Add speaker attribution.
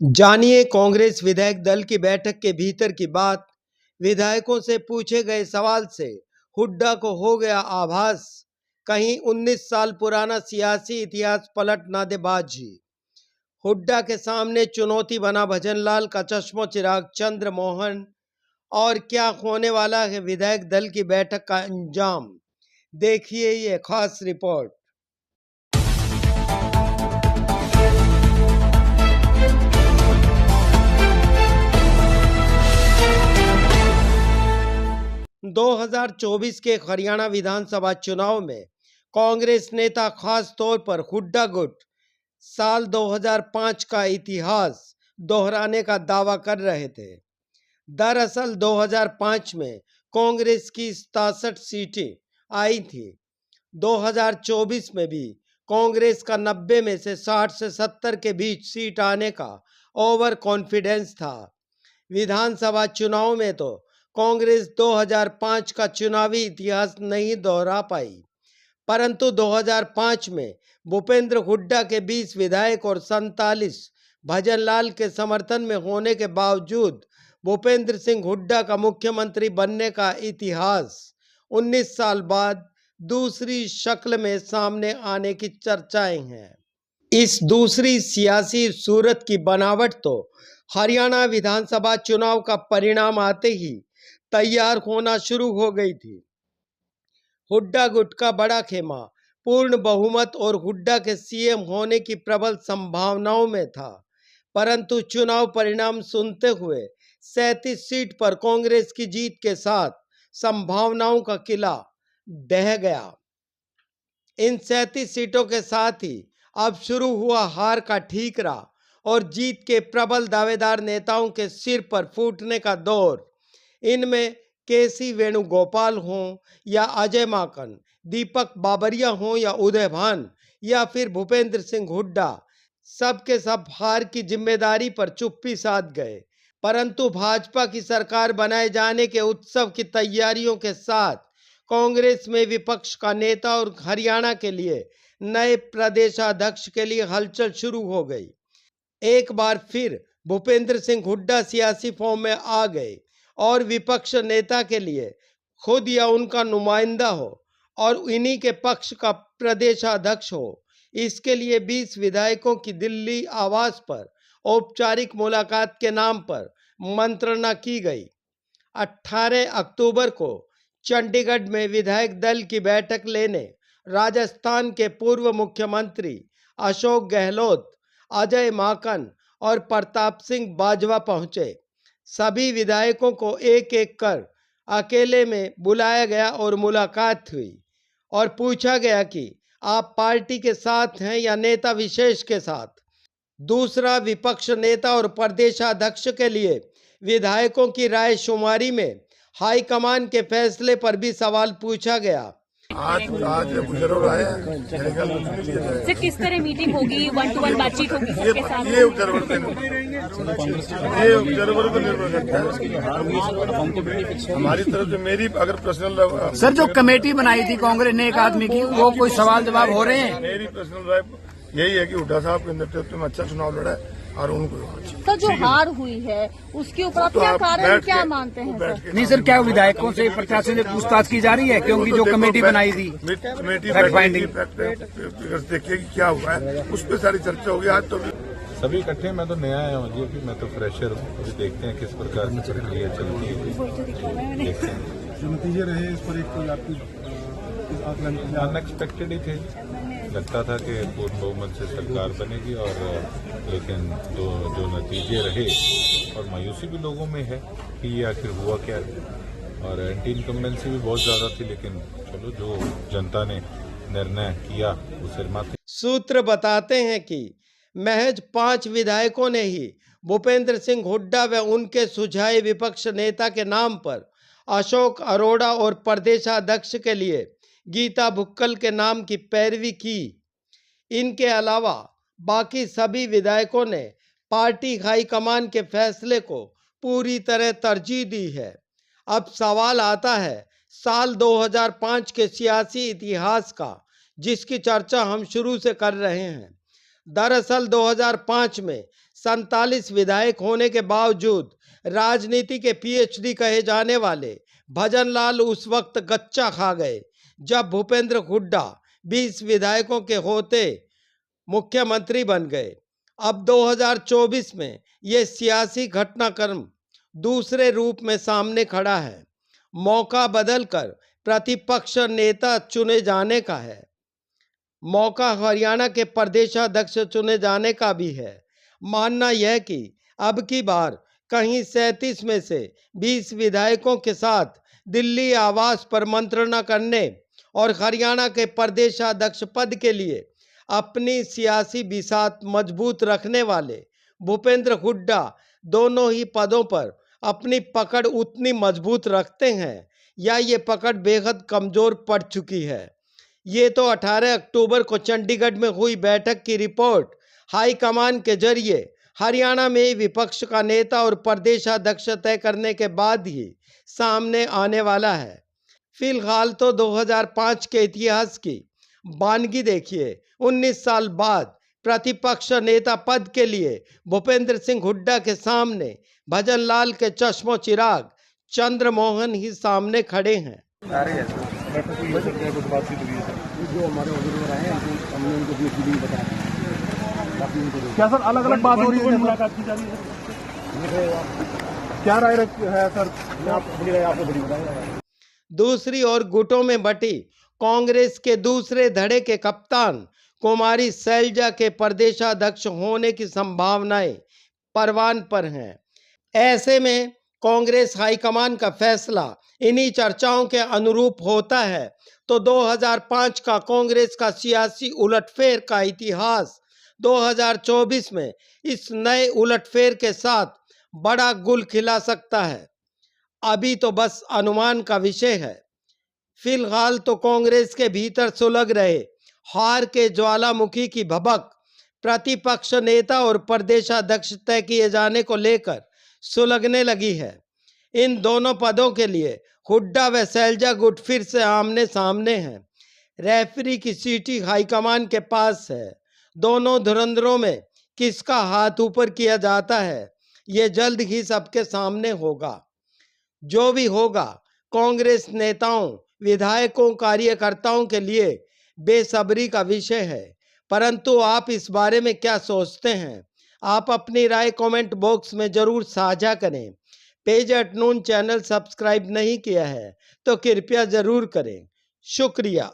Speaker 1: जानिए कांग्रेस विधायक दल की बैठक के भीतर की बात। विधायकों से पूछे गए सवाल से हुड्डा को हो गया आभास, कहीं 19 साल पुराना सियासी इतिहास पलट ना दे बाजी। हुड्डा के सामने चुनौती बना भजनलाल का चश्मो चिराग चंद्र मोहन। और क्या होने वाला है विधायक दल की बैठक का अंजाम, देखिए ये खास रिपोर्ट। – 2024 के हरियाणा विधानसभा चुनाव में कांग्रेस नेता खास तौर पर हुड्डा गुट साल 2005 का इतिहास दोहराने का दावा कर रहे थे। दरअसल 2005 में कांग्रेस की 67 सीटें आई थी। 2024 में भी कांग्रेस का 90 में से 60 से 70 के बीच सीट आने का ओवर कॉन्फिडेंस था। विधानसभा चुनाव में तो कांग्रेस 2005 का चुनावी इतिहास नहीं दोहरा पाई, परंतु 2005 में भूपेंद्र हुड्डा के 20 विधायक और 47 भजनलाल के समर्थन में होने के बावजूद भूपेंद्र सिंह हुड्डा का मुख्यमंत्री बनने का इतिहास 19 साल बाद दूसरी शक्ल में सामने आने की चर्चाएं हैं। इस दूसरी सियासी सूरत की बनावट तो हरियाणा विधानसभा चुनाव का परिणाम आते ही तैयार होना शुरू हो गई थी। हुड्डा गुट का बड़ा खेमा पूर्ण बहुमत और हुड्डा के सीएम होने की प्रबल संभावनाओं में था, परंतु चुनाव परिणाम सुनते हुए 37 सीट पर कांग्रेस की जीत के साथ संभावनाओं का किला ढह गया। इन 37 सीटों के साथ ही अब शुरू हुआ हार का ठीकरा और जीत के प्रबल दावेदार नेताओं के सिर पर फूटने का दौर। इनमें केसी वेणुगोपाल हों या अजय माकन, दीपक बाबरिया हों या उदय भान या फिर भूपेंद्र सिंह हुड्डा, सबके सब हार की जिम्मेदारी पर चुप्पी साध गए। परंतु भाजपा की सरकार बनाए जाने के उत्सव की तैयारियों के साथ कांग्रेस में विपक्ष का नेता और हरियाणा के लिए नए प्रदेशाध्यक्ष के लिए हलचल शुरू हो गई। एक बार फिर भूपेंद्र सिंह हुड्डा सियासी फॉर्म में आ गए और विपक्ष नेता के लिए खुद या उनका नुमाइंदा हो और इन्हीं के पक्ष का प्रदेशाध्यक्ष हो। इसके लिए 20 विधायकों की दिल्ली आवास पर औपचारिक मुलाकात के नाम पर मंत्रणा की गई। 18 अक्टूबर को चंडीगढ़ में विधायक दल की बैठक लेने राजस्थान के पूर्व मुख्यमंत्री अशोक गहलोत, अजय माकन और प्रताप सिंह बाजवा पहुंचे। सभी विधायकों को एक एक कर अकेले में बुलाया गया और मुलाकात हुई और पूछा गया कि आप पार्टी के साथ हैं या नेता विशेष के साथ। दूसरा, विपक्ष नेता और प्रदेशाध्यक्ष के लिए विधायकों की राय शुमारी में हाईकमान के फैसले पर भी सवाल पूछा गया।
Speaker 2: आज जरूर आए
Speaker 3: सर, किस तरह मीटिंग होगी, 1-to-1 बातचीत होगी सबके साथ?
Speaker 2: ये ऑब्जर्वर पे निर्भर करता है। हमारी तरफ से मेरी अगर पर्सनल
Speaker 4: सर, जो कमेटी बनाई थी कांग्रेस ने एक आदमी की, वो कोई सवाल जवाब हो रहे हैं?
Speaker 2: मेरी पर्सनल राय यही है कि हुड्डा साहब के नेतृत्व में अच्छा चुनाव लड़ा है और उनको
Speaker 3: तो जो हार हुई है उसके ऊपर आप क्या कारण क्या मानते हैं सर?
Speaker 4: नहीं सर, क्या विधायकों से प्रत्याशी से पूछताछ की जा रही है? क्योंकि जो कमेटी बनाई थी
Speaker 2: कमेटी देखिए कि क्या हुआ है, उस पर सारी चर्चा होगी। आज तो
Speaker 5: सभी इकट्ठे, मैं तो नया आया हूँ जी, अभी मैं तो फ्रेशर हूँ। अभी देखते हैं किस प्रकार की प्रक्रिया चलती है, देखते हैं
Speaker 6: जो नतीजे रहे इस पर। एक आपकी
Speaker 5: अनएक्सपेक्टेड ही थे, लगता था कि पूर्ण बहुमत से सरकार बनेगी, और लेकिन जो नतीजे रहे और मायूसी भी लोगों में है कि ये आखिर हुआ क्या है, और एंटी इनकम्बेंसी भी बहुत ज़्यादा थी, लेकिन चलो जो जनता ने निर्णय किया वो सिर माथे।
Speaker 1: सूत्र बताते हैं कि महज 5 विधायकों ने ही भूपेंद्र सिंह हुड्डा व उनके सुझाए विपक्ष नेता के नाम पर अशोक अरोड़ा और प्रदेशाध्यक्ष के लिए गीता भुक्कल के नाम की पैरवी की। इनके अलावा बाकी सभी विधायकों ने पार्टी हाईकमान के फैसले को पूरी तरह तरजीह दी है। अब सवाल आता है साल 2005 के सियासी इतिहास का, जिसकी चर्चा हम शुरू से कर रहे हैं। दरअसल 2005 में 47 विधायक होने के बावजूद राजनीति के पीएचडी कहे जाने वाले भजन लाल उस वक्त गच्चा खा गए जब भूपेंद्र हुड्डा 20 विधायकों के होते मुख्यमंत्री बन गए। अब 2024 में ये सियासी घटनाक्रम दूसरे रूप में सामने खड़ा है। मौका बदलकर प्रतिपक्ष नेता चुने जाने का है। मौका हरियाणा के प्रदेशाध्यक्ष चुने जाने का भी है। मानना यह कि अब की बार कहीं 37 में से 20 विधायकों के साथ दिल्ली आवास पर मंत्रणा करने और हरियाणा के प्रदेशाध्यक्ष पद के लिए अपनी सियासी बिसात मजबूत रखने वाले भूपेंद्र हुड्डा दोनों ही पदों पर अपनी पकड़ उतनी मजबूत रखते हैं या ये पकड़ बेहद कमजोर पड़ चुकी है। ये तो 18 अक्टूबर को चंडीगढ़ में हुई बैठक की रिपोर्ट हाईकमान के जरिए हरियाणा में विपक्ष का नेता और प्रदेशाध्यक्ष तय करने के बाद ही सामने आने वाला है। फिलहाल तो 2005 के इतिहास की वानगी देखिए। 19 साल बाद प्रतिपक्ष नेता पद के लिए भूपेंद्र सिंह हुड्डा के सामने भजन लाल के चश्मो चिराग चंद्रमोहन ही सामने खड़े हैं।
Speaker 6: जो हमारे ऑब्जर्वर आए हैं हमने उनको अपनी फीलिंग बताया। क्या सर अलग अलग बात हो रही है, मुलाकात की जा रही है, क्या राय है सर? अपनी राय आपको बड़ी बताएं।
Speaker 1: दूसरी ओर गुटों में बटी कांग्रेस के दूसरे धड़े के कप्तान कुमारी शैलजा के प्रदेशाध्यक्ष होने की संभावनाएं परवान पर हैं। ऐसे में कांग्रेस हाईकमान का फैसला इन्हीं चर्चाओं के अनुरूप होता है तो 2005 का कांग्रेस का सियासी उलटफेर का इतिहास 2024 में इस नए उलटफेर के साथ बड़ा गुल खिला सकता है। अभी तो बस अनुमान का विषय है। फिलहाल तो कांग्रेस के भीतर सुलग रहे हार के ज्वालामुखी की भभक प्रतिपक्ष नेता और प्रदेशाध्यक्ष तय किए जाने को लेकर सुलगने लगी है। इन दोनों पदों के लिए हुड्डा व शैलजा गुट फिर से आमने सामने हैं। रेफरी की सीटी हाईकमान के पास है। दोनों धुरंधरों में किसका हाथ ऊपर किया जाता है ये जल्द ही सबके सामने होगा। जो भी होगा कांग्रेस नेताओं, विधायकों, कार्यकर्ताओं के लिए बेसब्री का विषय है। परंतु आप इस बारे में क्या सोचते हैं? आप अपनी राय कमेंट बॉक्स में जरूर साझा करें। Page at noon channel subscribe नहीं किया है तो कृपया जरूर करें। शुक्रिया।